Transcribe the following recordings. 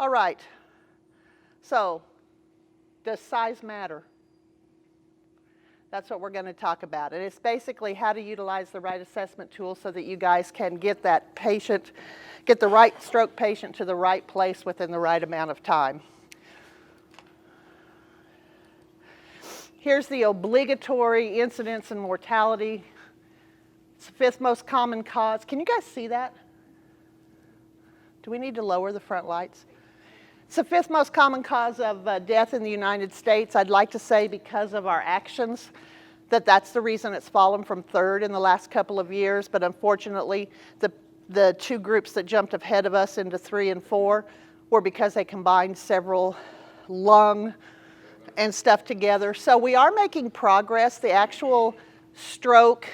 All right, so does size matter? That's what we're going to talk about. And it's basically how to utilize the right assessment tool so that you guys can get that patient, get the right stroke patient to the right place within the right amount of time. Here's the obligatory incidence and mortality. It's the 5th most common cause. Can you guys see that? Do we need to lower the front lights? It's the 5th most common cause of death in the United States. I'd like to say because of our actions that that's the reason it's fallen from 3rd in the last couple of years, but unfortunately the 2 groups that jumped ahead of us into 3 and 4 were because they combined several lung and stuff together. So we are making progress. The actual stroke,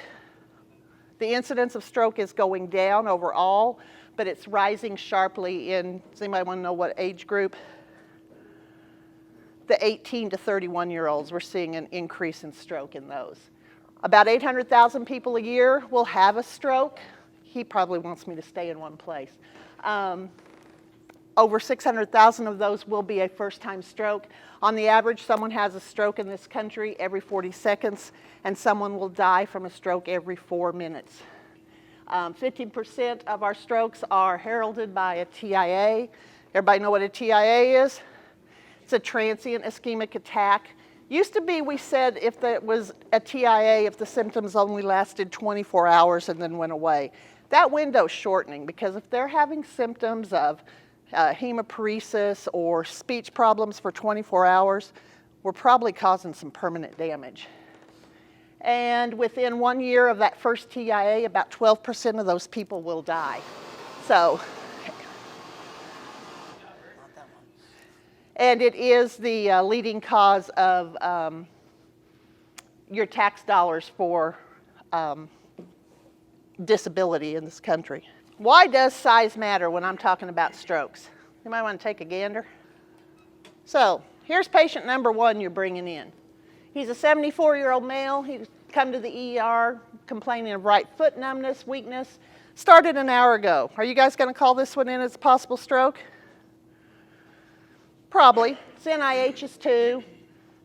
the incidence of stroke is going down overall, but it's rising sharply in, does anybody want to know what age group? The 18 to 31-year-olds, we're seeing an increase in stroke in those. About 800,000 people a year will have a stroke. He probably wants me to stay in one place. Over 600,000 of those will be a first-time stroke. On the average, someone has a stroke in this country every 40 seconds, and someone will die from a stroke every 4 minutes. 15% of our strokes are heralded by a TIA. Everybody know what a TIA is? It's a transient ischemic attack. Used to be, we said, if it was a TIA, if the symptoms only lasted 24 hours and then went away. That window's shortening because if they're having symptoms of hemiparesis or speech problems for 24 hours, we're probably causing some permanent damage. And within 1 year of that first TIA, about 12% of those people will die. So, and it is the leading cause of your tax dollars for disability in this country. Why does size matter when I'm talking about strokes? You might want to take a gander. So, here's patient number 1 you're bringing in. He's a 74-year-old male. He's come to the ER complaining of right foot numbness, weakness. Started an hour ago. Are you guys going to call this one in as a possible stroke? Probably. It's NIH's 2.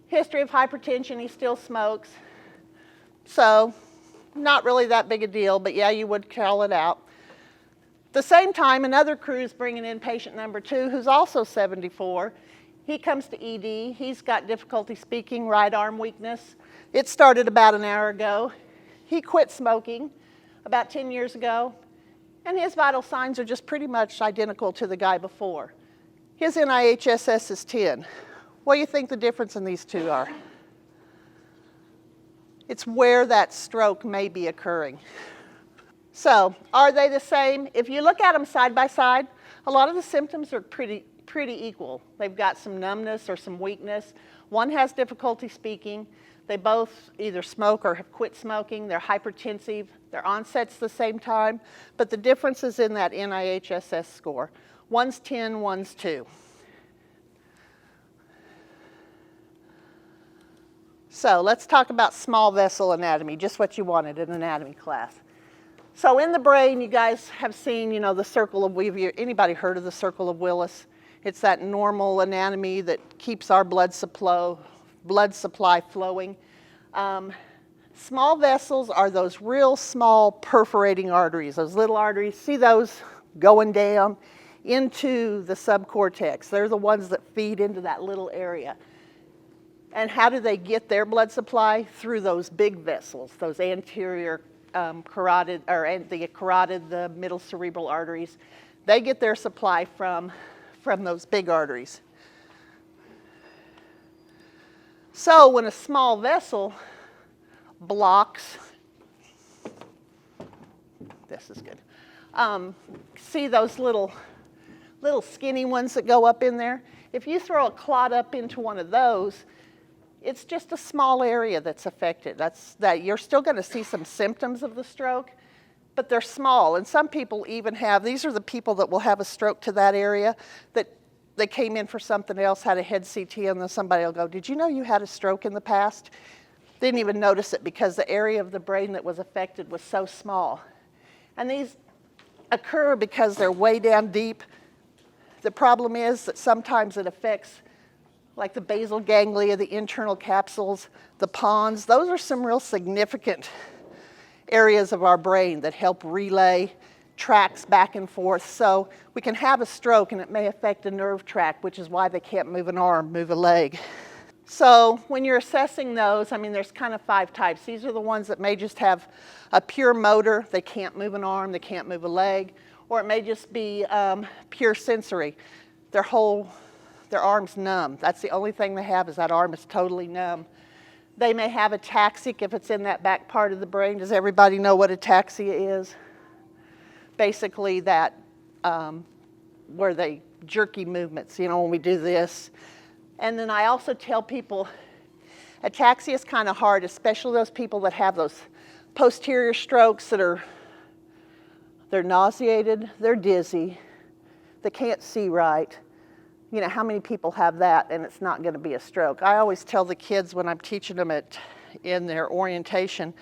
History of hypertension. He still smokes. So, not really that big a deal, but yeah, you would call it out. At the same time, another crew's bringing in patient number 2, who's also 74. He comes to ED. He's got difficulty speaking, right arm weakness. It started about an hour ago. He quit smoking about 10 years ago, and his vital signs are just pretty much identical to the guy before. His NIHSS is 10. What do you think the difference in these 2 are? It's where that stroke may be occurring. So, are they the same? If you look at them side by side, a lot of the symptoms are pretty equal. They've got some numbness or some weakness. One has difficulty speaking. They both either smoke or have quit smoking. They're hypertensive. Their onset's the same time, but the difference is in that NIHSS score. One's 10, one's 2. So let's talk about small vessel anatomy, just what you wanted in anatomy class. So in the brain, you guys have seen, you know, the circle of Weavier. Anybody heard of the circle of Willis? It's that normal anatomy that keeps our blood supply flowing. Small vessels are those real small perforating arteries, those little arteries. See those going down into the subcortex? They're the ones that feed into that little area. And how do they get their blood supply? Through those big vessels, those anterior carotid, or the carotid, the middle cerebral arteries. They get their supply from those big arteries. So when a small vessel blocks, this is good. See those little skinny ones that go up in there? If you throw a clot up into one of those, it's just a small area that's affected. You're still going to see some symptoms of the stroke, but they're small. And some people even have, these are the people that will have a stroke to that area, that they came in for something else, had a head CT, and then somebody will go, did you know you had a stroke in the past? Didn't even notice it because the area of the brain that was affected was so small. And these occur because they're way down deep. The problem is that sometimes it affects like the basal ganglia, the internal capsules, the pons. Those are some real significant areas of our brain that help relay tracts back and forth. So we can have a stroke and it may affect a nerve tract, which is why they can't move an arm, move a leg. So when you're assessing those, I mean, there's kind of 5 types. These are the ones that may just have a pure motor. They can't move an arm, they can't move a leg. Or it may just be pure sensory. Their arm's numb. That's the only thing they have, is that arm is totally numb. They may have ataxic if it's in that back part of the brain. Does everybody know what ataxia is? Basically that where they jerky movements, you know, when we do this. And then I also tell people ataxia is kind of hard, especially those people that have those posterior strokes that they're nauseated, they're dizzy, they can't see right. You know, how many people have that and it's not going to be a stroke? I always tell the kids when I'm teaching them in their orientation,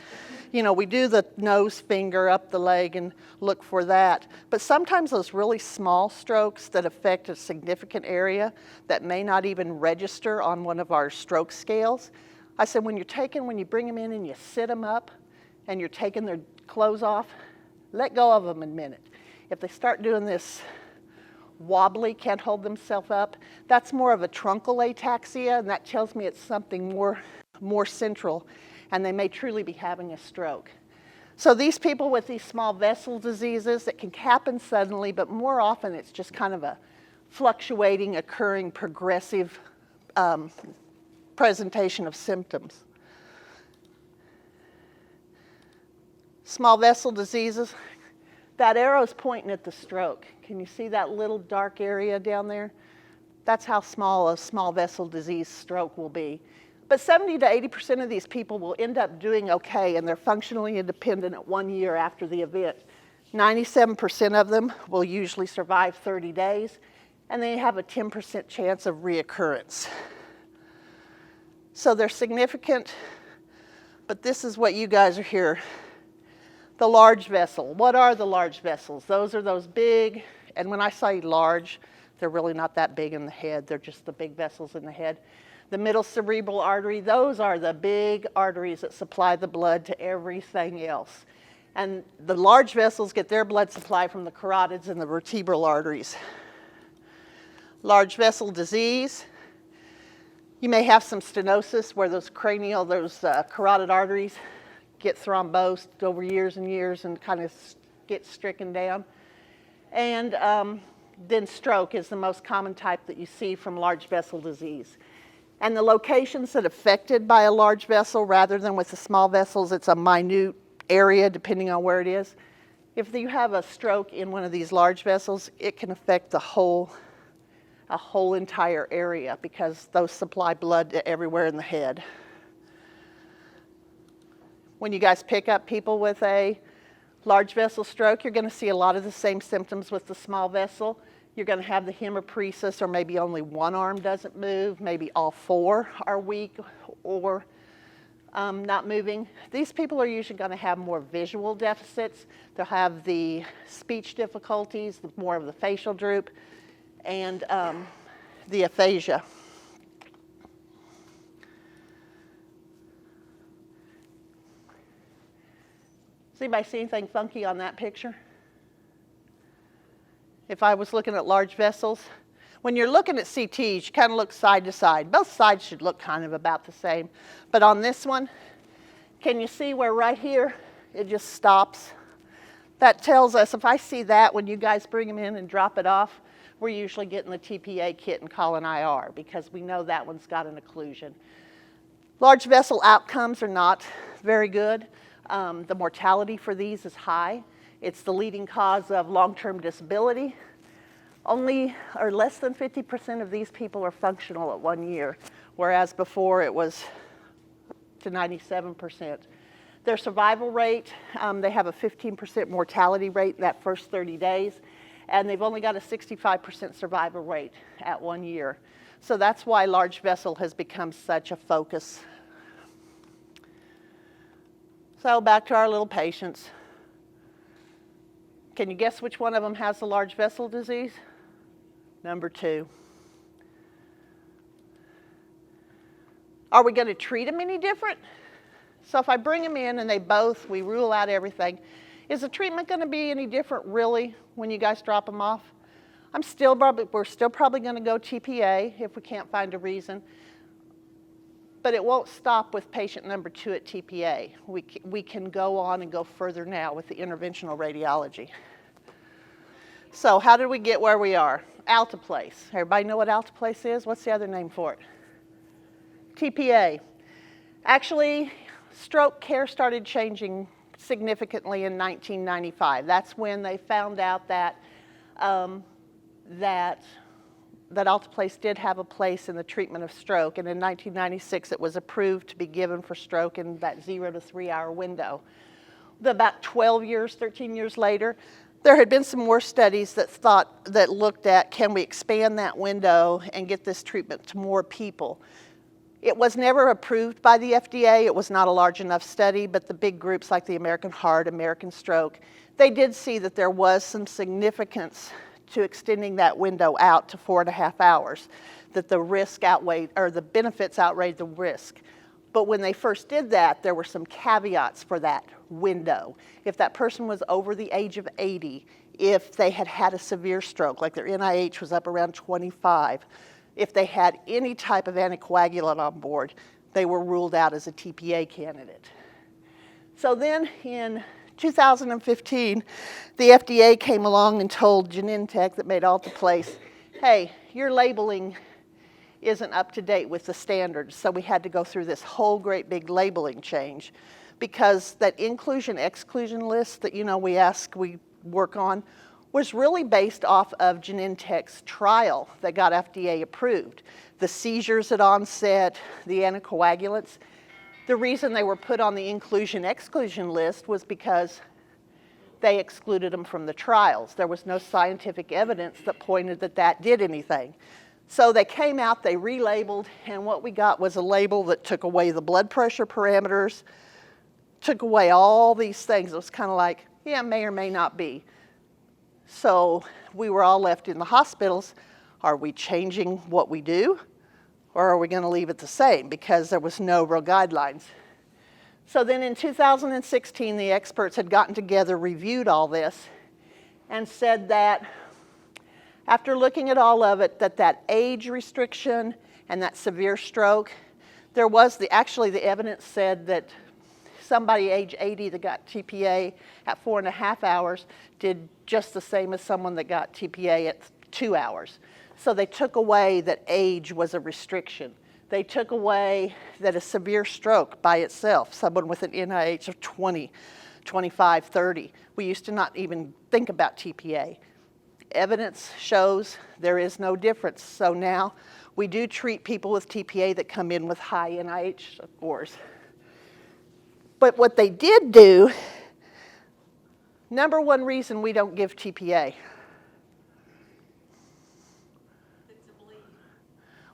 you know, we do the nose finger up the leg and look for that. But sometimes those really small strokes that affect a significant area that may not even register on one of our stroke scales, I said when you bring them in and you sit them up and you're taking their clothes off, let go of them a minute. If they start doing this wobbly, can't hold themselves up, that's more of a truncal ataxia, and that tells me it's something more central, and they may truly be having a stroke. So these people with these small vessel diseases, it can happen suddenly, but more often it's just kind of a fluctuating, occurring, progressive presentation of symptoms. Small vessel diseases, that arrow's pointing at the stroke. Can you see that little dark area down there? That's how small a small vessel disease stroke will be. But 70 to 80% of these people will end up doing okay, and they're functionally independent at 1 year after the event. 97% of them will usually survive 30 days, and they have a 10% chance of reoccurrence. So they're significant, but this is what you guys are here. The large vessel. What are the large vessels? Those are those big, and when I say large, they're really not that big in the head. They're just the big vessels in the head. The middle cerebral artery, those are the big arteries that supply the blood to everything else. And the large vessels get their blood supply from the carotids and the vertebral arteries. Large vessel disease. You may have some stenosis where those carotid arteries get thrombosed over years and years and kind of get stricken down. And then stroke is the most common type that you see from large vessel disease. And the locations that are affected by a large vessel, rather than with the small vessels, it's a minute area depending on where it is. If you have a stroke in one of these large vessels, it can affect a whole entire area because those supply blood to everywhere in the head. When you guys pick up people with a large vessel stroke, you're going to see a lot of the same symptoms with the small vessel. You're going to have the hemiparesis, or maybe only one arm doesn't move, maybe all 4 are weak or not moving. These people are usually going to have more visual deficits. They'll have the speech difficulties, more of the facial droop, and the aphasia. Does anybody see anything funky on that picture? If I was looking at large vessels, when you're looking at CTs, you kind of look side to side. Both sides should look kind of about the same. But on this one, can you see where right here it just stops? That tells us, if I see that when you guys bring them in and drop it off, we're usually getting the TPA kit and calling IR because we know that one's got an occlusion. Large vessel outcomes are not very good. The mortality for these is high. It's the leading cause of long-term disability. Only or less than 50% of these people are functional at 1 year, whereas before it was to 97%. Their survival rate, they have a 15% mortality rate in that first 30 days, and they've only got a 65% survival rate at 1 year. So that's why large vessel has become such a focus. So back to our little patients. Can you guess which one of them has the large vessel disease? Number 2. Are we going to treat them any different? So if I bring them in and we rule out everything, is the treatment going to be any different really when you guys drop them off? We're still probably going to go TPA if we can't find a reason. But it won't stop with patient number 2 at TPA. We can go on and go further now with the interventional radiology. So how did we get where we are? Alteplase. Everybody know what Alteplase is? What's the other name for it? TPA. Actually, stroke care started changing significantly in 1995. That's when they found out that that Alteplase did have a place in the treatment of stroke, and in 1996 it was approved to be given for stroke in that 0 to 3 hour window. About 12 years, 13 years later, there had been some more studies that looked at, can we expand that window and get this treatment to more people? It was never approved by the FDA. It was not a large enough study, but the big groups like the American Heart, American Stroke, they did see that there was some significance to extending that window out to 4.5 hours, that the risk outweighed, or the benefits outweighed the risk. But when they first did that, there were some caveats for that window. If that person was over the age of 80, if they had had a severe stroke, like their NIH was up around 25, if they had any type of anticoagulant on board, they were ruled out as a TPA candidate. So then in 2015, the FDA came along and told Genentech that made Alteplase, hey, your labeling isn't up to date with the standards. So we had to go through this whole great big labeling change, because that inclusion-exclusion list that we work on was really based off of Genentech's trial that got FDA approved. The seizures at onset, the anticoagulants. The reason they were put on the inclusion-exclusion list was because they excluded them from the trials. There was no scientific evidence that pointed that did anything. So they came out, they relabeled, and what we got was a label that took away the blood pressure parameters, took away all these things. It was kind of like, yeah, may or may not be. So we were all left in the hospitals. Are we changing what we do, or are we going to leave it the same? Because there was no real guidelines. So then in 2016, the experts had gotten together, reviewed all this, and said that after looking at all of it, that age restriction and that severe stroke, there was actually the evidence said that somebody age 80 that got TPA at 4.5 hours did just the same as someone that got TPA at 2 hours. So they took away that age was a restriction. They took away that a severe stroke by itself, someone with an NIH of 20, 25, 30, we used to not even think about TPA. Evidence shows there is no difference. So now we do treat people with TPA that come in with high NIH scores. But what they did do, number one reason we don't give TPA. It's a bleed.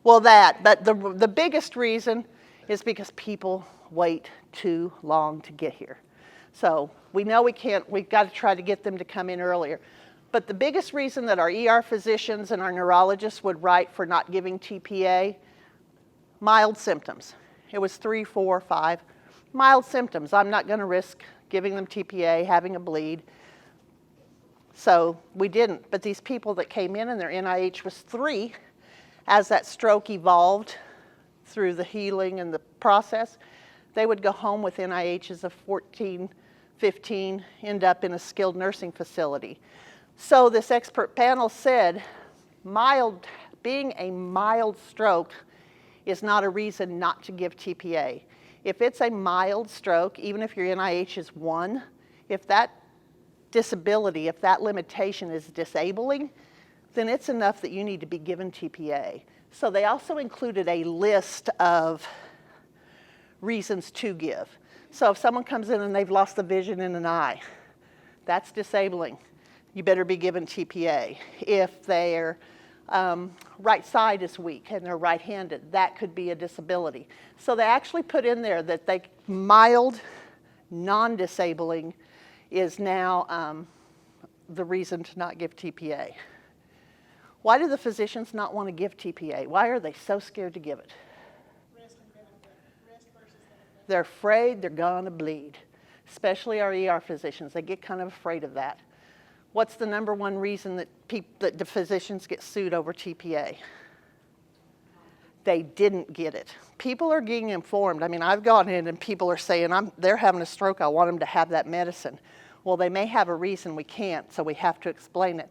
Well, but the biggest reason is because people wait too long to get here. So we know we've got to try to get them to come in earlier. But the biggest reason that our ER physicians and our neurologists would write for not giving TPA, mild symptoms. It was 3, 4, 5. Mild symptoms. I'm not going to risk giving them TPA, having a bleed. So we didn't. But these people that came in and their NIH was 3, as that stroke evolved through the healing and the process, they would go home with NIHs of 14, 15, end up in a skilled nursing facility. So this expert panel said, being a mild stroke is not a reason not to give TPA. If it's a mild stroke, even if your NIH is 1, if that disability, if that limitation is disabling, then it's enough that you need to be given TPA. So they also included a list of reasons to give. So if someone comes in and they've lost the vision in an eye, that's disabling. You better be given TPA. If their right side is weak and they're right-handed, that could be a disability. So they actually put in there that mild, non-disabling is now the reason to not give TPA. Why do the physicians not want to give TPA? Why are they so scared to give it? Risk and benefit. Risk versus benefit. They're afraid they're going to bleed, especially our ER physicians. They get kind of afraid of that. What's the number one reason that the physicians get sued over TPA? They didn't get it. People are getting informed. I mean, I've gone in and people are saying, they're having a stroke, I want them to have that medicine. Well, they may have a reason we can't, so we have to explain it.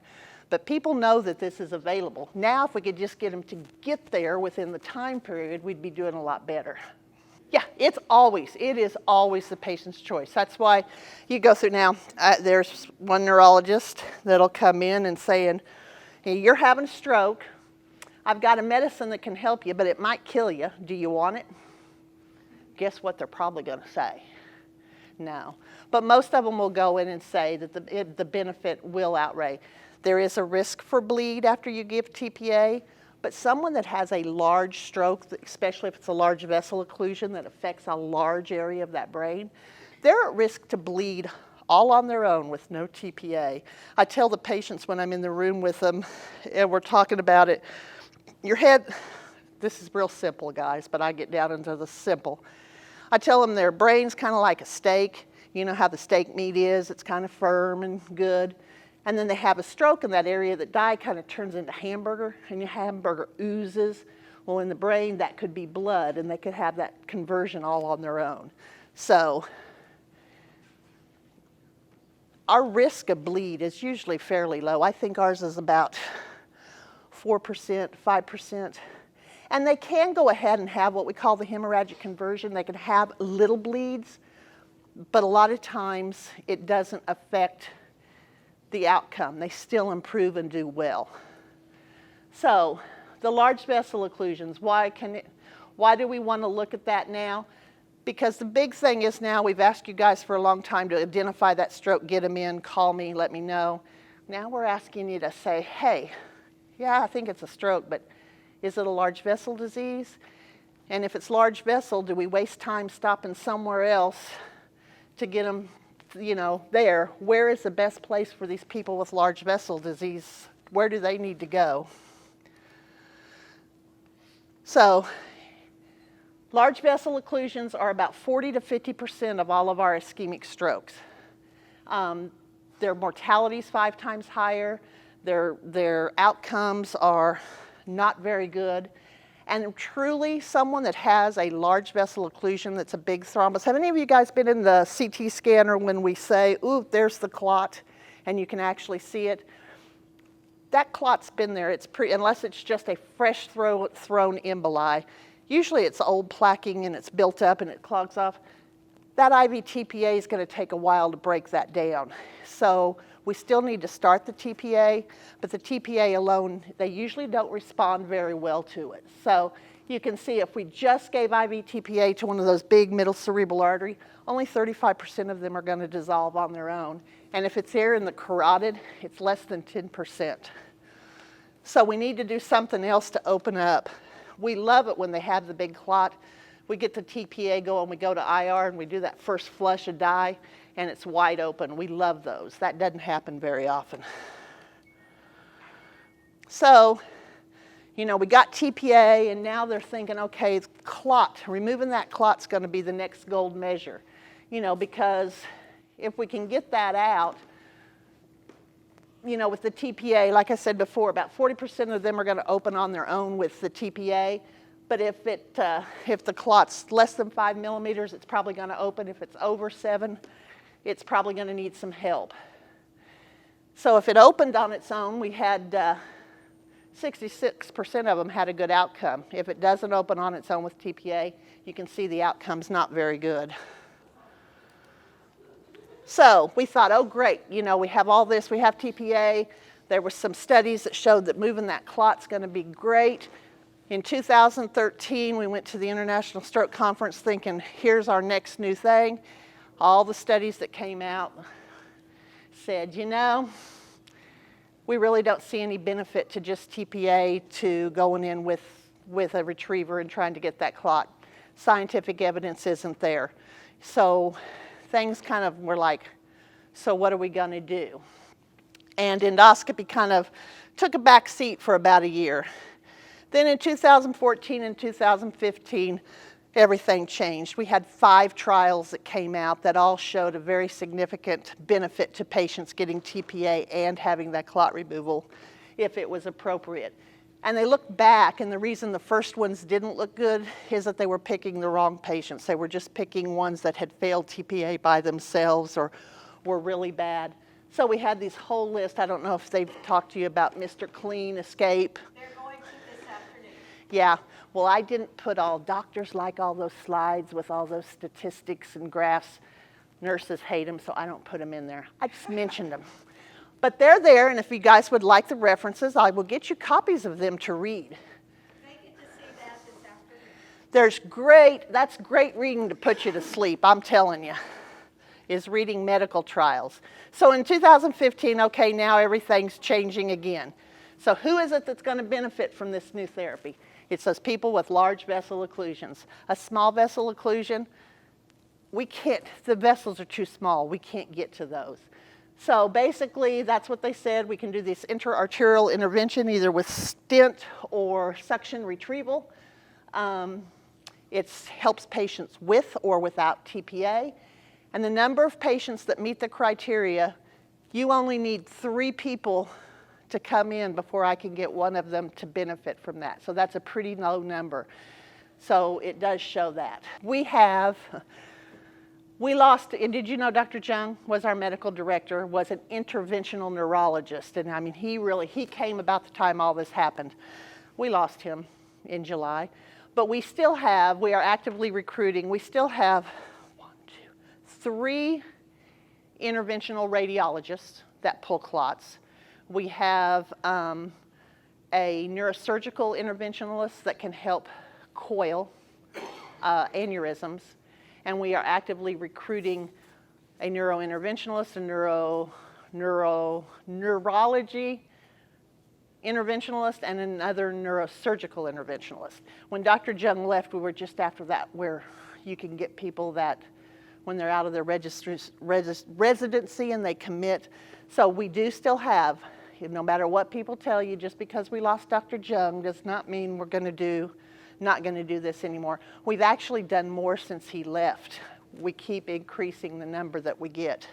But people know that this is available. Now, if we could just get them to get there within the time period, we'd be doing a lot better. Yeah, it is always the patient's choice. That's why you go through now, there's one neurologist that'll come in and saying, hey, you're having a stroke. I've got a medicine that can help you, but it might kill you. Do you want it? Guess what they're probably going to say? No. But most of them will go in and say that the benefit will outweigh. There is a risk for bleed after you give TPA, but someone that has a large stroke, especially if it's a large vessel occlusion that affects a large area of that brain, they're at risk to bleed all on their own with no TPA. I tell the patients when I'm in the room with them, and we're talking about it, your head, this is real simple, guys, but I get down into the simple. I tell them their brain's kind of like a steak. You know how the steak meat is, it's kind of firm and good. And then they have a stroke in that area, that dye kind of turns into hamburger, and your hamburger oozes. Well, in the brain, that could be blood, and they could have that conversion all on their own. So our risk of bleed is usually fairly low. I think ours is about 4%, 5%. And they can go ahead and have what we call the hemorrhagic conversion. They can have little bleeds, but a lot of times it doesn't affect the outcome. They still improve and do well. So the large vessel occlusions, why do we want to look at that now? Because the big thing is now we've asked you guys for a long time to identify that stroke, get them in, call me, let me know. Now we're asking you to say, hey, yeah, I think it's a stroke, but is it a large vessel disease? And if it's large vessel, do we waste time stopping somewhere else to get them, there? Where is the best place for these people with large vessel disease? Where do they need to go? So, large vessel occlusions are about 40 to 50% of all of our ischemic strokes. Their mortality is 5 times higher. Their outcomes are not very good. And truly, someone that has a large vessel occlusion that's a big thrombus. Have any of you guys been in the CT scanner when we say, ooh, there's the clot, and you can actually see it? That clot's been there, unless it's just a fresh thrown emboli. Usually it's old plaquing and it's built up and it clogs off. That IV TPA is going to take a while to break that down. So we still need to start the TPA, but the TPA alone, they usually don't respond very well to it. So you can see if we just gave IV TPA to one of those big middle cerebral artery, only 35% of them are going to dissolve on their own. And if it's here in the carotid, it's less than 10%. So we need to do something else to open up. We love it when they have the big clot. We get the TPA going, we go to IR, and we do that first flush of dye, and it's wide open. We love those. That doesn't happen very often. So, we got TPA, and now they're thinking, okay, clot. Removing that clot's going to be the next gold measure. Because if we can get that out, with the TPA, like I said before, about 40% of them are going to open on their own with the TPA. But if the clot's less than 5 millimeters, it's probably going to open. If it's over 7, it's probably going to need some help. So if it opened on its own, we had 66% of them had a good outcome. If it doesn't open on its own with TPA, you can see the outcome's not very good. So we thought, oh great, we have all this, we have TPA. There were some studies that showed that moving that clot's going to be great. In 2013, we went to the International Stroke Conference thinking, here's our next new thing. All the studies that came out said, we really don't see any benefit to just TPA to going in with a retriever and trying to get that clot. Scientific evidence isn't there. So things kind of were like, so what are we going to do? And endoscopy kind of took a back seat for about a year. Then in 2014 and 2015, everything changed. We had 5 trials that came out that all showed a very significant benefit to patients getting TPA and having that clot removal if it was appropriate. And they looked back, and the reason the first ones didn't look good is that they were picking the wrong patients. They were just picking ones that had failed TPA by themselves or were really bad. So we had this whole list. I don't know if they've talked to you about Mr. Clean, Escape. They're going to this afternoon. Yeah, well, I didn't put all, doctors like all those slides with all those statistics and graphs. Nurses hate them, so I don't put them in there. I just mentioned them. But they're there, and if you guys would like the references, I will get you copies of them to read. They get to see that this afternoon. That's great reading to put you to sleep, I'm telling you, is reading medical trials. So in 2015, okay, now everything's changing again. So who is it that's going to benefit from this new therapy? It's those people with large vessel occlusions. A small vessel occlusion, we can't, the vessels are too small, we can't get to those. So basically, that's what they said. We can do this intra-arterial intervention either with stent or suction retrieval. It helps patients with or without TPA. And the number of patients that meet the criteria, you only need 3 people to come in before I can get one of them to benefit from that. So that's a pretty low number. So it does show that. We lost, and did you know Dr. Jung was our medical director, was an interventional neurologist. And I mean, he came about the time all this happened. We lost him in July. But we are actively recruiting. We still have 3 interventional radiologists that pull clots. We have a neurosurgical interventionalist that can help coil aneurysms. And we are actively recruiting a neurointerventionalist, a neurology interventionalist, and another neurosurgical interventionalist. When Dr. Jung left, we were just after that, where you can get people that, when they're out of their residency and they commit. So we do still have, no matter what people tell you, just because we lost Dr. Jung does not mean we're not going to do this anymore. We've actually done more since he left. We keep increasing the number that we get.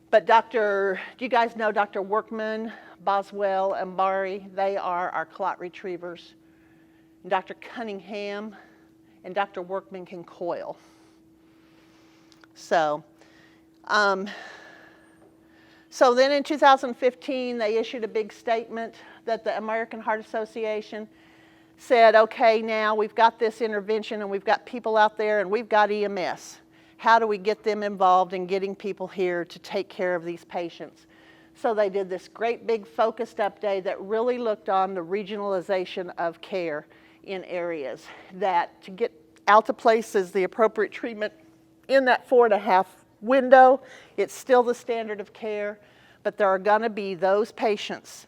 But do you guys know Dr. Workman, Boswell, and Bari? They are our clot retrievers. And Dr. Cunningham and Dr. Workman can coil. So then in 2015, they issued a big statement that the American Heart Association said, okay, now we've got this intervention and we've got people out there and we've got EMS. How do we get them involved in getting people here to take care of these patients? So they did this great big focused update that really looked on the regionalization of care in areas, that to get Alteplase is the appropriate treatment in that 4.5 window. It's still the standard of care, but there are going to be those patients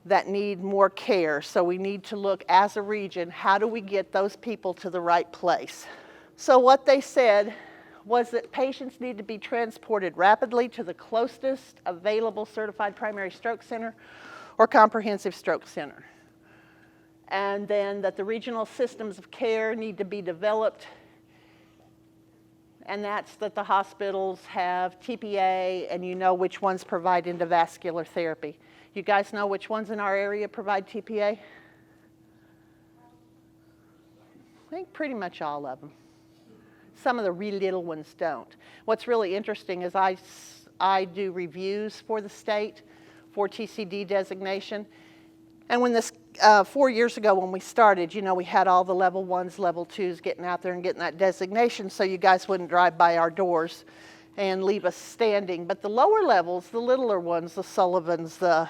that need more care. So we need to look as a region, how do we get those people to the right place? So what they said was that patients need to be transported rapidly to the closest available certified primary stroke center or comprehensive stroke center. And then that the regional systems of care need to be developed, and that's that the hospitals have TPA and you know which ones provide endovascular therapy. You guys know which ones in our area provide TPA? I think pretty much all of them. Some of the really little ones don't. What's really interesting is I do reviews for the state for TCD designation. And when this, 4 years ago when we started, you know, we had all the level 1s, level 2s getting out there and getting that designation so you guys wouldn't drive by our doors and leave us standing. But the lower levels, the littler ones, the Sullivans, the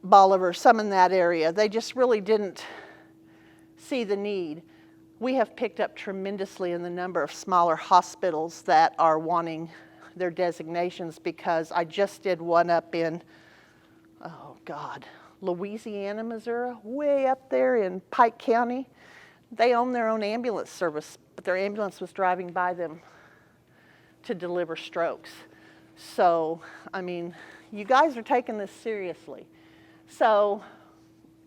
Bolivar, some in that area, they just really didn't see the need. We have picked up tremendously in the number of smaller hospitals that are wanting their designations, because I just did one up in, oh God, Louisiana, Missouri, way up there in Pike County. They own their own ambulance service, but their ambulance was driving by them to deliver strokes. So, I mean, you guys are taking this seriously. So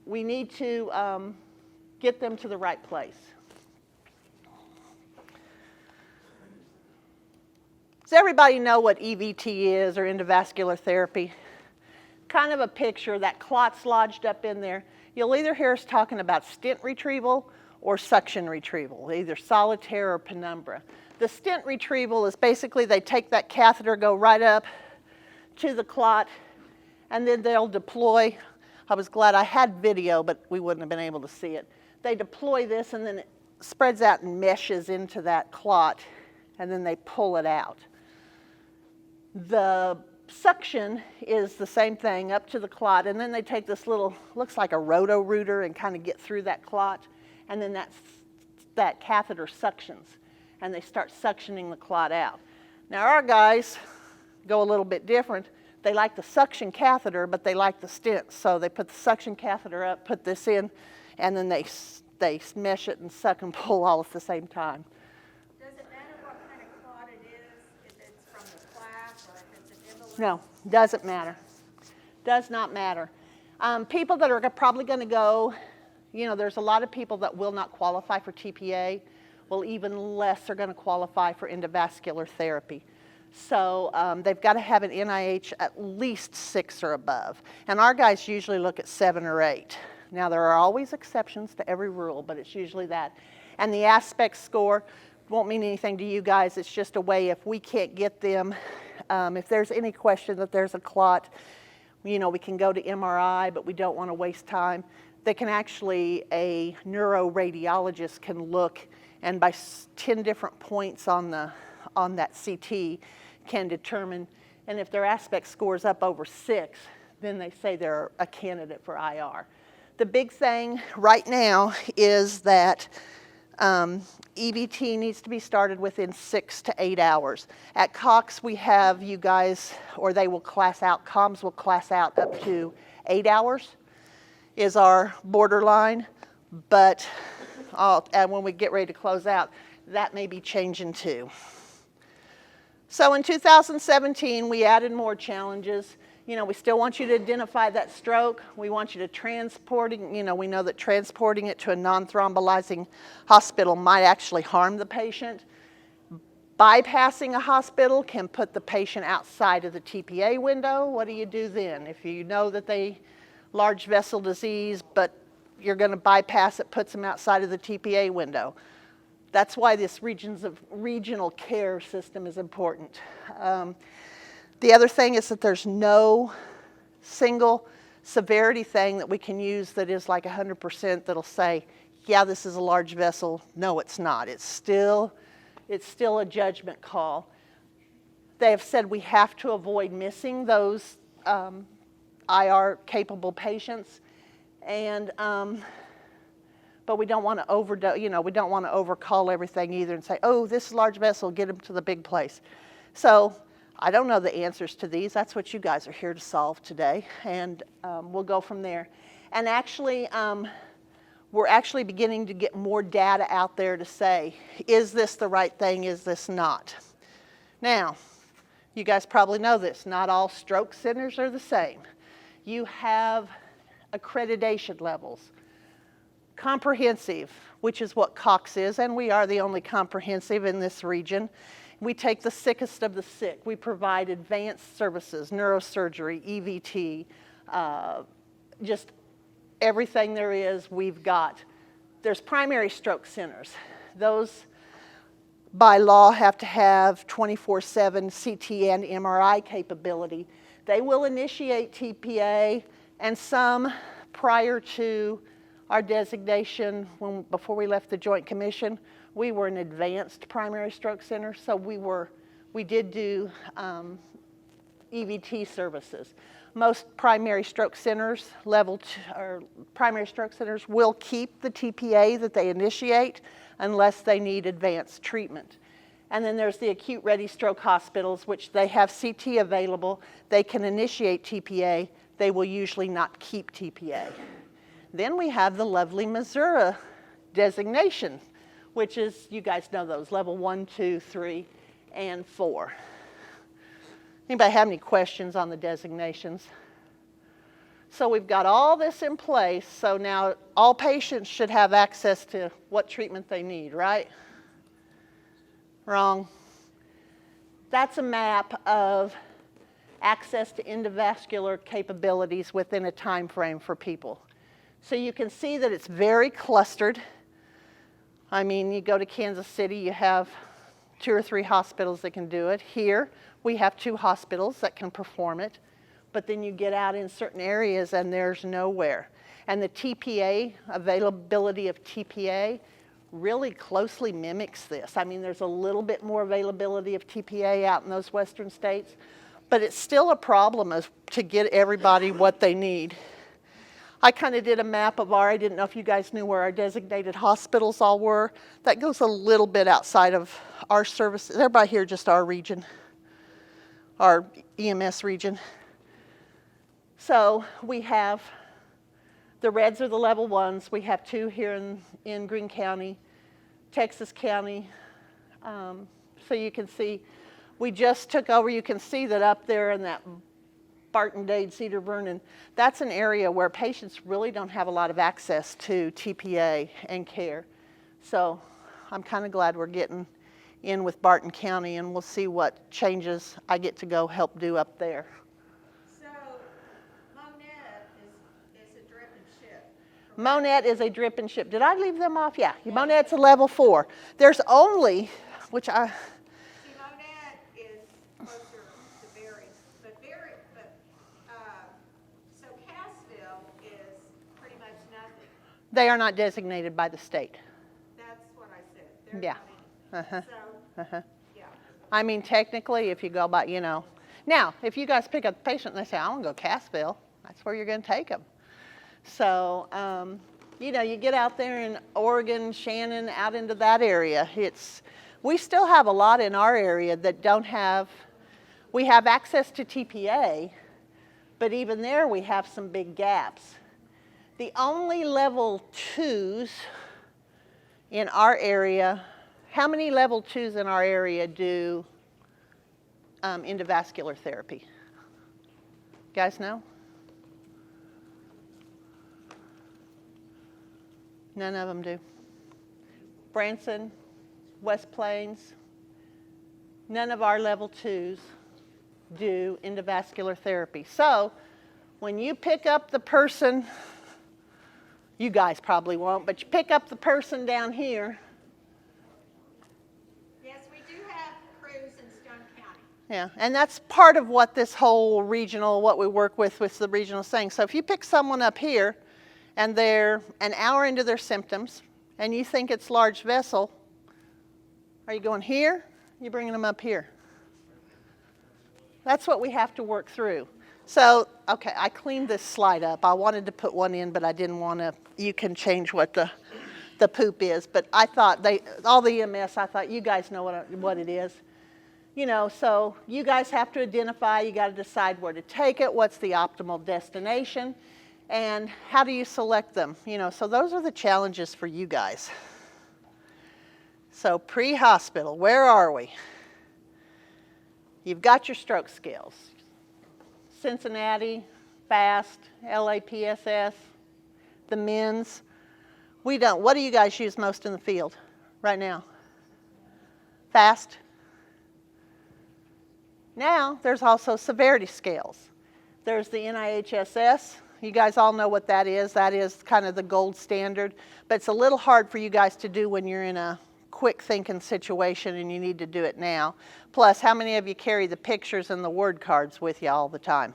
we need to get them to the right place. Does everybody know what EVT is, or endovascular therapy? Kind of a picture, that clot's lodged up in there. You'll either hear us talking about stent retrieval or suction retrieval, either solitaire or penumbra. The stent retrieval is basically they take that catheter, go right up to the clot, and then they'll deploy. I was glad I had video, but we wouldn't have been able to see it. They deploy this, and then it spreads out and meshes into that clot, and then they pull it out. The suction is the same thing, up to the clot, and then they take this little, looks like a roto-rooter, and kind of get through that clot, and then that catheter suctions, and they start suctioning the clot out. Now our guys go a little bit different. They like the suction catheter, but they like the stent, so they put the suction catheter up, put this in, and then they mesh it and suck and pull all at the same time. Does it matter what kind of clot it is, if it's from the class or if it's an embolus? No, doesn't matter. Does not matter. People that are probably going to go, there's a lot of people that will not qualify for TPA. Well, even less are going to qualify for endovascular therapy. So they've got to have an NIH at least 6 or above. And our guys usually look at 7 or 8. Now, there are always exceptions to every rule, but it's usually that. And the aspect score won't mean anything to you guys. It's just a way, if we can't get them, if there's any question that there's a clot, we can go to MRI, but we don't want to waste time. They can actually, a neuroradiologist can look, and by 10 different points on that CT can determine, and if their aspect score is up over 6, then they say they're a candidate for IR. The big thing right now is that EVT needs to be started within 6 to 8 hours. At Cox, we have you guys, or they will class out, comms will class out up to 8 hours is our borderline, but and when we get ready to close out, that may be changing too. So in 2017, we added more challenges. We still want you to identify that stroke. We want you to transport it. We know that transporting it to a non-thrombolizing hospital might actually harm the patient. Bypassing a hospital can put the patient outside of the TPA window. What do you do then? If you know that they large vessel disease, but you're going to bypass it, puts them outside of the TPA window. That's why this regional care system is important. The other thing is that there's no single severity thing that we can use that is like 100% that'll say, yeah, this is a large vessel. No, it's not. It's still a judgment call. They have said we have to avoid missing those IR-capable patients, and but we don't want to overdose. We don't want to overcall everything either and say, oh, this large vessel, get them to the big place. So I don't know the answers to these. That's what you guys are here to solve today, and we'll go from there. And actually, we're actually beginning to get more data out there to say, is this the right thing? Is this not? Now, you guys probably know this. Not all stroke centers are the same. You have accreditation levels. Comprehensive, which is what Cox is, and we are the only comprehensive in this region. We take the sickest of the sick. We provide advanced services, neurosurgery, EVT, just everything there is, we've got. There's primary stroke centers. Those, by law, have to have 24/7 CT and MRI capability. They will initiate TPA, and some prior to our designation, before we left the Joint Commission, we were an advanced primary stroke center, so we did do EVT services. Most primary stroke centers, primary stroke centers will keep the TPA that they initiate unless they need advanced treatment. And then there's the acute ready stroke hospitals, which they have CT available. They can initiate TPA. They will usually not keep TPA. Then we have the lovely Missouri designation, which is, you guys know those, level 1, 2, 3, and 4. Anybody have any questions on the designations? So we've got all this in place, so now all patients should have access to what treatment they need, right? Wrong. That's a map of access to endovascular capabilities within a time frame for people. So you can see that it's very clustered. I mean, you go to Kansas City, you have 2 or 3 hospitals that can do it. Here, we have 2 hospitals that can perform it. But then you get out in certain areas and there's nowhere. And the TPA, availability of TPA, really closely mimics this. I mean, there's a little bit more availability of TPA out in those western states, but it's still a problem to get everybody what they need. I kind of did a map of I didn't know if you guys knew where our designated hospitals all were. That goes a little bit outside of our services. Everybody here, just our region, our EMS region. So we have, the reds are the level 1s. We have 2 here in Greene County, Texas County. So you can see, we just took over. You can see that up there in that Barton, Dade, Cedar Vernon, that's an area where patients really don't have a lot of access to TPA and care. So I'm kind of glad we're getting in with Barton County, and we'll see what changes I get to go help do up there. So, Monette is a drip and ship. Monette is a drip and ship. Did I leave them off? Yeah, Monette's a level 4. There's only, which I... See, Monette is closer to Berry, so Cassville is pretty much nothing. They are not designated by the state. That's what I said. They're Yeah. not in. So, yeah. I mean, technically, if you go by, Now, if you guys pick up the patient and they say, I want to go Cassville, that's where you're going to take them. So, you get out there in Oregon, Shannon, out into that area. We still have a lot in our area that don't have, we have access to TPA, but even there we have some big gaps. The only level 2s in our area, how many level 2s in our area do endovascular therapy? You guys know? None of them do. Branson, West Plains, none of our level 2s do endovascular therapy. So when you pick up the person, you guys probably won't, but you pick up the person down here. Yes, we do have crews in Stone County. Yeah, and that's part of what this whole regional, what we work with the regional thing. So if you pick someone up here and they're an hour into their symptoms and you think it's large vessel, are you going here? You're bringing them up here. That's what we have to work through. So, okay, I cleaned this slide up. I wanted to put one in, but I didn't want to. You can change what the poop is. But I thought all the EMS, I thought you guys know what it is. So you guys have to identify. You got to decide where to take it. What's the optimal destination, and how do you select them? So those are the challenges for you guys. So pre-hospital, where are we? You've got your stroke scales. Cincinnati, FAST, LAPSS, the MINS. We don't. What do you guys use most in the field right now? FAST. Now, there's also severity scales. There's the NIHSS. You guys all know what that is. That is kind of the gold standard. But it's a little hard for you guys to do when you're in a quick thinking situation and you need to do it now. Plus, how many of you carry the pictures and the word cards with you all the time?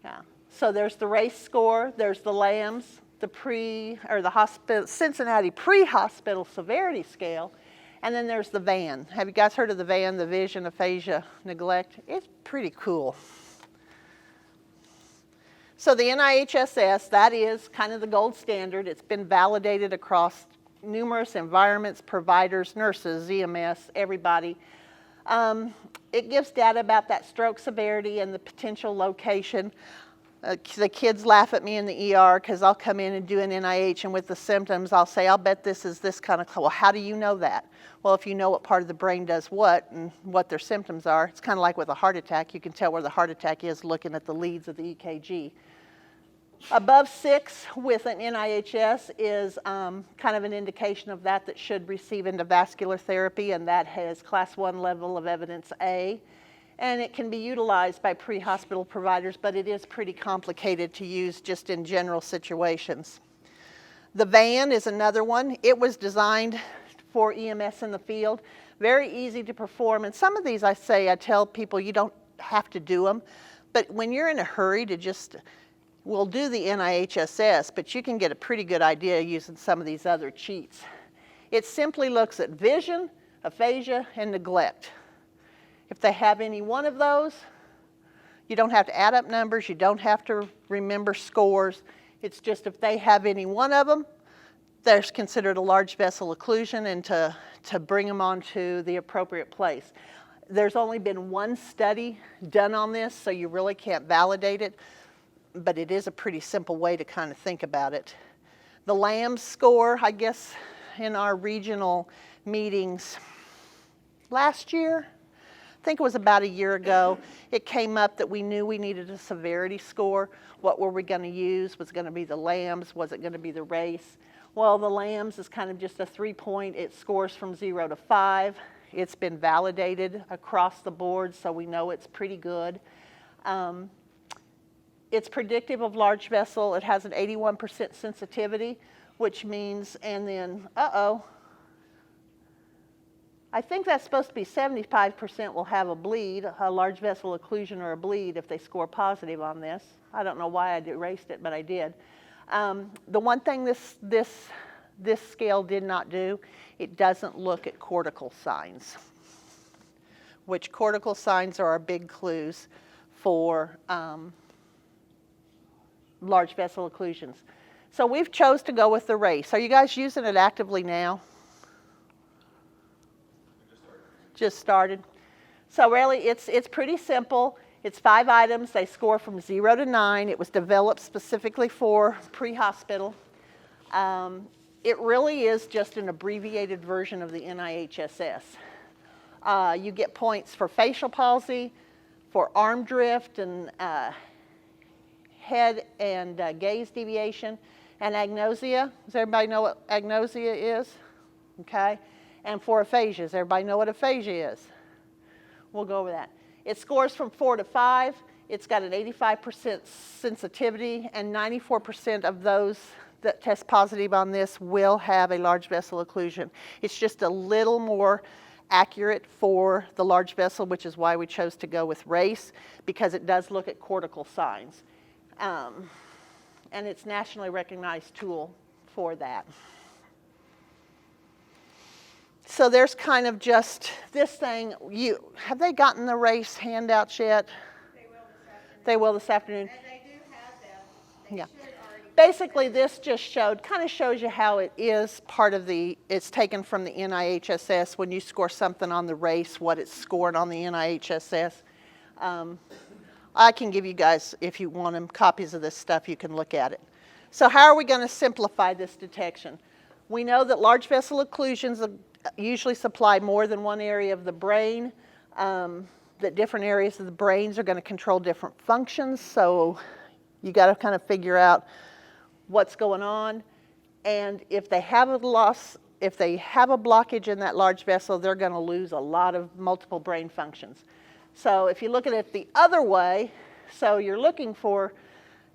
Yeah. So there's the race score, there's the LAMS, the Cincinnati pre-hospital severity scale, and then there's the VAN. Have you guys heard of the VAN, the vision, aphasia, neglect? It's pretty cool. So the NIHSS, that is kind of the gold standard. It's been validated across numerous environments, providers, nurses, EMS, everybody. It gives data about that stroke severity and the potential location. The kids laugh at me in the ER because I'll come in and do an NIH, and with the symptoms, I'll say, I'll bet this is this kind of, well, how do you know that? Well, if you know what part of the brain does what and what their symptoms are, it's kind of like with a heart attack. You can tell where the heart attack is looking at the leads of the EKG. Above 6 with an NIHS is kind of an indication of that should receive endovascular therapy, and that has class 1 level of evidence A. And it can be utilized by pre-hospital providers, but it is pretty complicated to use just in general situations. The VAN is another one. It was designed for EMS in the field. Very easy to perform. And some of these I tell people you don't have to do them. But when you're in a hurry to we'll do the NIHSS, but you can get a pretty good idea using some of these other cheats. It simply looks at vision, aphasia, and neglect. If they have any one of those, you don't have to add up numbers, you don't have to remember scores. It's just if they have any one of them, they're considered a large vessel occlusion, and to bring them onto the appropriate place. There's only been one study done on this, so you really can't validate it, but it is a pretty simple way to kind of think about it. The LAMS score, I guess, in our regional meetings last year, I think it was about a year ago, it came up that we knew we needed a severity score. What were we going to use? Was it going to be the LAMS? Was it going to be the RACE? Well, the LAMS is kind of just a 3-point. It scores from 0 to 5. It's been validated across the board, so we know it's pretty good. It's predictive of large vessel. It has an 81% sensitivity, which means, and then, I think that's supposed to be 75% will have a bleed, a large vessel occlusion or a bleed if they score positive on this. I don't know why I erased it, but I did. The one thing this scale did not do, it doesn't look at cortical signs, which cortical signs are our big clues for large vessel occlusions. So we've chose to go with the RACE. Are you guys using it actively now? Just started. So really, it's pretty simple. It's 5 items. They score from 0 to 9. It was developed specifically for pre-hospital. It really is just an abbreviated version of the NIHSS. You get points for facial palsy, for arm drift, and head and gaze deviation, and agnosia. Does everybody know what agnosia is? Okay. And for aphasia. Does everybody know what aphasia is? We'll go over that. It scores from 4 to 5. It's got an 85% sensitivity, and 94% of those that test positive on this will have a large vessel occlusion. It's just a little more accurate for the large vessel, which is why we chose to go with RACE, because it does look at cortical signs. And it's nationally recognized tool for that. So there's kind of just this thing. Have they gotten the RACE handouts yet? They will this afternoon. And they do have them. They Yeah. should already. Basically, this just kind of shows you how it is part of it's taken from the NIHSS. When you score something on the RACE, what it's scored on the NIHSS. I can give you guys, if you want them, copies of this stuff. You can look at it. So how are we going to simplify this detection? We know that large vessel occlusions usually supply more than one area of the brain, that different areas of the brains are going to control different functions, so you got to kind of figure out what's going on. And if they have a blockage in that large vessel, they're going to lose a lot of multiple brain functions. So if you look at it the other way, so you're looking for,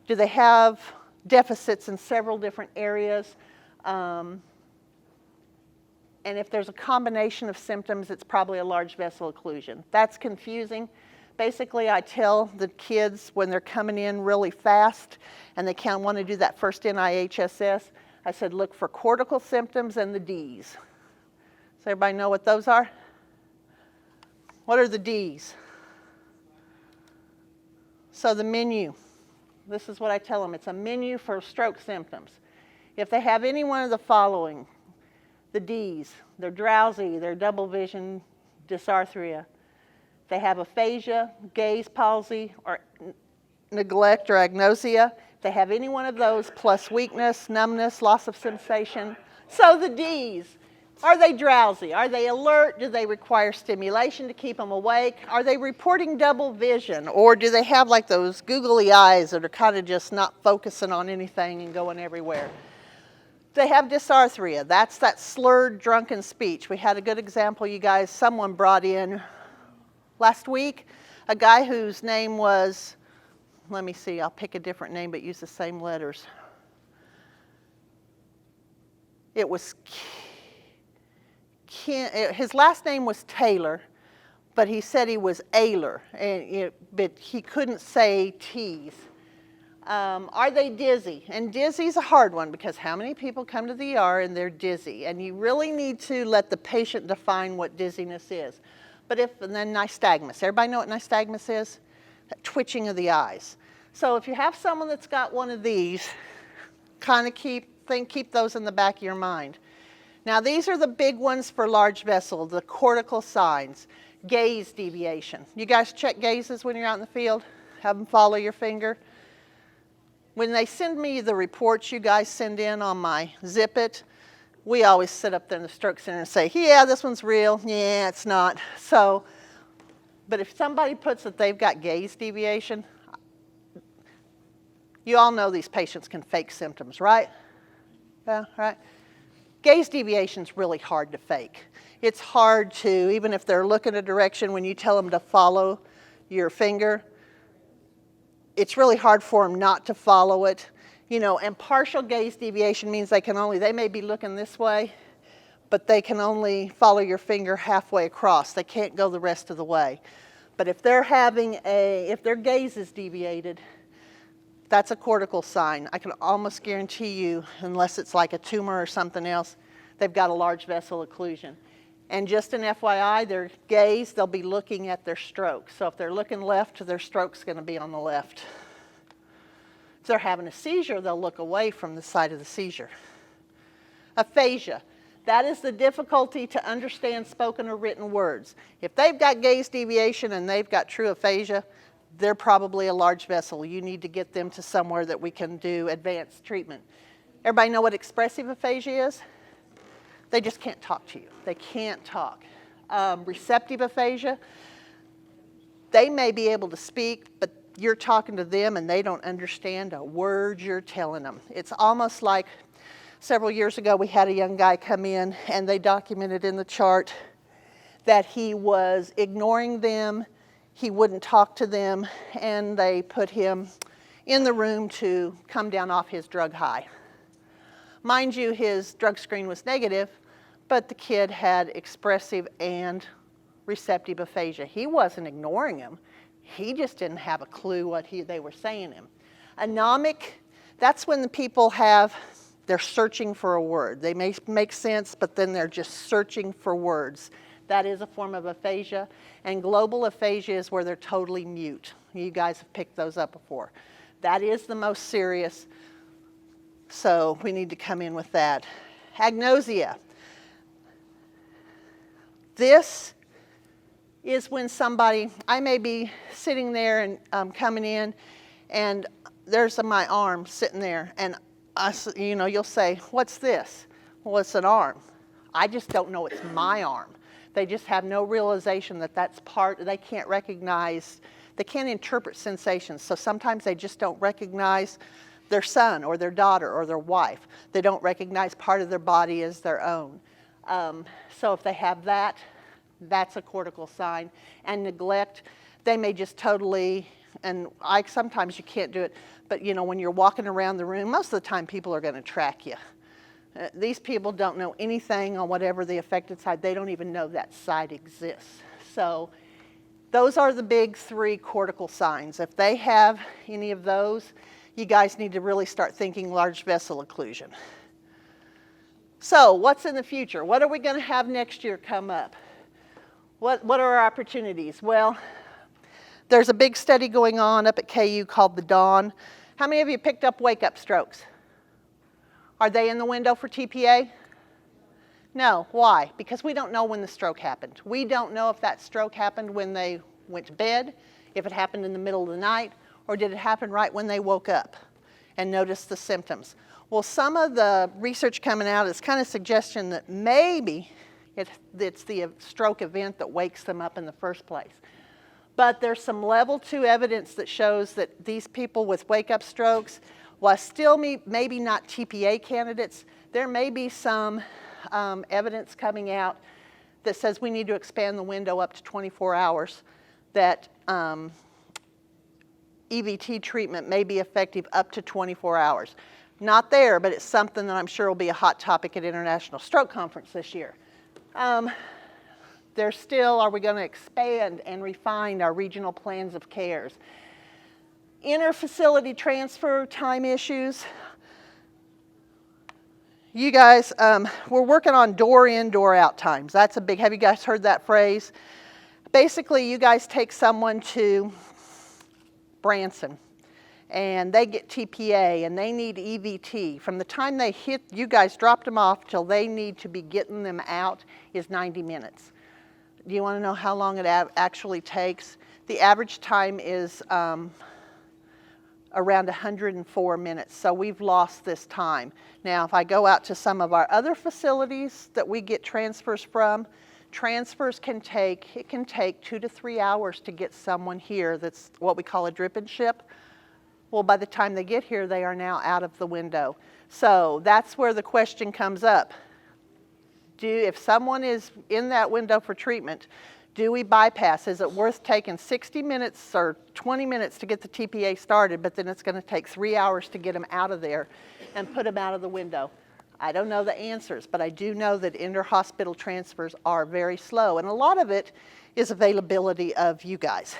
do they have deficits in several different areas? And if there's a combination of symptoms, it's probably a large vessel occlusion. That's confusing. Basically, I tell the kids when they're coming in really fast and they kind of want to do that first NIHSS, I said, look for cortical symptoms and the Ds. Does everybody know what those are? What are the Ds? So the menu, this is what I tell them. It's a menu for stroke symptoms. If they have any one of the following, the Ds, they're drowsy, they're double vision dysarthria, they have aphasia, gaze palsy, or neglect, or agnosia. If they have any one of those, plus weakness, numbness, loss of sensation. So the D's. Are they drowsy? Are they alert? Do they require stimulation to keep them awake? Are they reporting double vision? Or do they have like those googly eyes that are kind of just not focusing on anything and going everywhere? They have dysarthria. That's that slurred, drunken speech. We had a good example, you guys. Someone brought in last week a guy whose name was, let me see, I'll pick a different name but use the same letters. It was his last name was Taylor, but he said he was Ayler, but he couldn't say T's. Are they dizzy? And dizzy's a hard one because how many people come to the ER and they're dizzy? And you really need to let the patient define what dizziness is. And then nystagmus. Everybody know what nystagmus is? That twitching of the eyes. So if you have someone that's got one of these, kind of keep those in the back of your mind. Now these are the big ones for large vessel, the cortical signs. Gaze deviation. You guys check gazes when you're out in the field? Have them follow your finger? When they send me the reports you guys send in on my Zip It, we always sit up there in the stroke center and say, yeah, this one's real. Yeah, it's not. So, but if somebody puts that they've got gaze deviation, you all know these patients can fake symptoms, right? Yeah, right. Gaze deviation is really hard to fake. It's hard to, even if they're looking a direction, when you tell them to follow your finger, it's really hard for them not to follow it. You know, and partial gaze deviation means they may be looking this way, but they can only follow your finger halfway across. They can't go the rest of the way. But if they're if their gaze is deviated, that's a cortical sign. I can almost guarantee you, unless it's like a tumor or something else, they've got a large vessel occlusion. And just an FYI, their gaze, they'll be looking at their stroke. So if they're looking left, their stroke's going to be on the left. If they're having a seizure, they'll look away from the side of the seizure. Aphasia. That is the difficulty to understand spoken or written words. If they've got gaze deviation and they've got true aphasia, they're probably a large vessel. You need to get them to somewhere that we can do advanced treatment. Everybody know what expressive aphasia is? They just can't talk to you. They can't talk. Receptive aphasia, they may be able to speak, but you're talking to them and they don't understand a word you're telling them. It's almost like several years ago we had a young guy come in and they documented in the chart that he was ignoring them, he wouldn't talk to them, and they put him in the room to come down off his drug high. Mind you, his drug screen was negative, but the kid had expressive and receptive aphasia. He wasn't ignoring him. He just didn't have a clue what they were saying to him. Anomic, that's when the people they're searching for a word. They may make sense, but then they're just searching for words. That is a form of aphasia. And global aphasia is where they're totally mute. You guys have picked those up before. That is the most serious. So we need to come in with that. Agnosia. This is when I may be sitting there and coming in, and there's my arm sitting there, and you'll say, what's this? Well, it's an arm. I just don't know it's my arm. They just have no realization that that's they can't recognize, they can't interpret sensations. So sometimes they just don't recognize their son or their daughter or their wife. They don't recognize part of their body as their own. So if they have that, that's a cortical sign. And neglect, they may just totally, and sometimes you can't do it, but when you're walking around the room, most of the time people are going to track you. These people don't know anything on whatever the affected side. They don't even know that side exists. So those are the big three cortical signs. If they have any of those, you guys need to really start thinking large vessel occlusion. So what's in the future? What are we going to have next year come up? What are our opportunities? Well, there's a big study going on up at KU called the Dawn. How many of you picked up wake-up strokes? Are they in the window for TPA? No. Why? Because we don't know when the stroke happened. We don't know if that stroke happened when they went to bed, if it happened in the middle of the night, or did it happen right when they woke up and noticed the symptoms? Well, some of the research coming out is kind of suggestion that maybe it's the stroke event that wakes them up in the first place. But there's some level 2 evidence that shows that these people with wake-up strokes, while still maybe not TPA candidates, there may be some evidence coming out that says we need to expand the window up to 24 hours, that EVT treatment may be effective up to 24 hours. Not there, but it's something that I'm sure will be a hot topic at International Stroke Conference this year. There's still, are we going to expand and refine our regional plans of cares? Inter-facility transfer time issues. You guys, we're working on door in, door out times. That's a big, have you guys heard that phrase? Basically, you guys take someone to Branson, and they get TPA, and they need EVT. From the time they hit, you guys dropped them off till they need to be getting them out is 90 minutes. Do you want to know how long it actually takes? The average time is around 104 minutes, so we've lost this time. Now, if I go out to some of our other facilities that we get transfers from, transfers can take 2 to 3 hours to get someone here that's what we call a drip and ship. Well, by the time they get here, they are now out of the window. So that's where the question comes up. If someone is in that window for treatment, do we bypass? Is it worth taking 60 minutes or 20 minutes to get the TPA started, but then it's going to take 3 hours to get them out of there and put them out of the window? I don't know the answers, but I do know that inter-hospital transfers are very slow, and a lot of it is availability of you guys.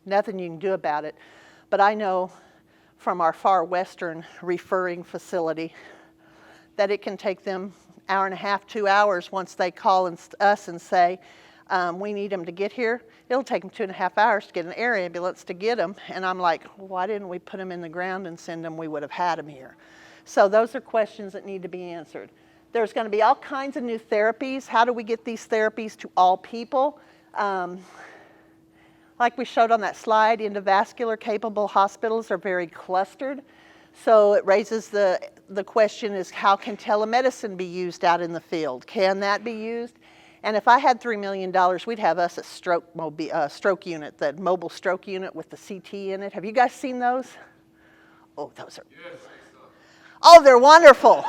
Nothing you can do about it, but I know from our far western referring facility that it can take them an hour and a half, 2 hours once they call us and say, we need them to get here. It'll take them 2.5 hours to get an air ambulance to get them. And I'm like, well, why didn't we put them in the ground and send them? We would have had them here. So those are questions that need to be answered. There's going to be all kinds of new therapies. How do we get these therapies to all people? Like we showed on that slide, endovascular capable hospitals are very clustered. So it raises the question is, how can telemedicine be used out in the field? Can that be used? And if I had $3 million, we'd have us a stroke unit, the mobile stroke unit with the CT in it. Have you guys seen those? Oh, those are. Yes. Oh, they're wonderful.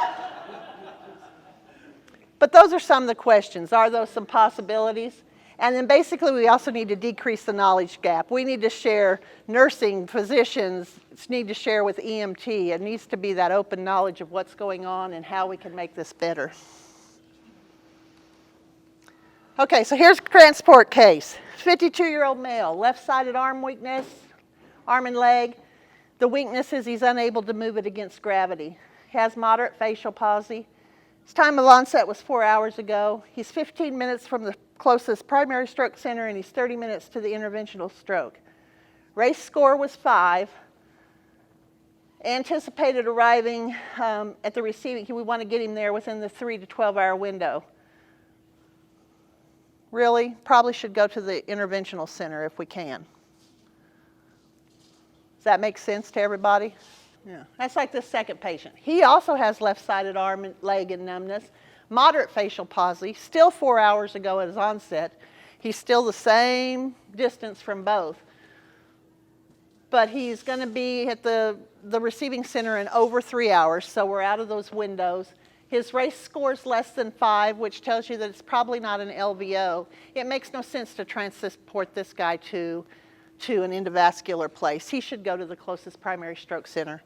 But those are some of the questions. Are those some possibilities? And then basically we also need to decrease the knowledge gap. We need to share, nursing, physicians need to share with EMT. It needs to be that open knowledge of what's going on and how we can make this better. Okay, so here's a transport case. 52-year-old male, left-sided arm weakness, arm and leg. The weakness is he's unable to move it against gravity. He has moderate facial palsy. His time of onset was 4 hours ago. He's 15 minutes from the closest primary stroke center, and he's 30 minutes to the interventional stroke. Race score was 5. Anticipated arriving at the receiving, we want to get him there within the 3 to 12 hour window. Really, probably should go to the interventional center if we can. Does that make sense to everybody? Yeah. That's like this second patient. He also has left-sided arm and leg and numbness, moderate facial palsy, still 4 hours ago at his onset. He's still the same distance from both. But he's going to be at the receiving center in over 3 hours, so we're out of those windows. His race score is less than 5, which tells you that it's probably not an LVO. It makes no sense to transport this guy to an endovascular place. He should go to the closest primary stroke center.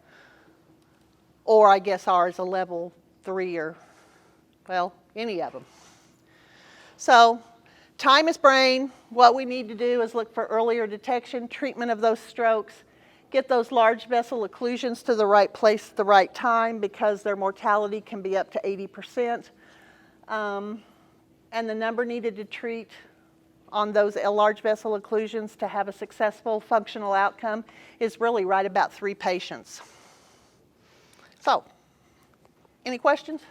Or I guess ours, a level 3 or, well, any of them. So, time is brain. What we need to do is look for earlier detection, treatment of those strokes, get those large vessel occlusions to the right place at the right time because their mortality can be up to 80%. And the number needed to treat on those large vessel occlusions to have a successful functional outcome is really right about 3 patients. So, any questions?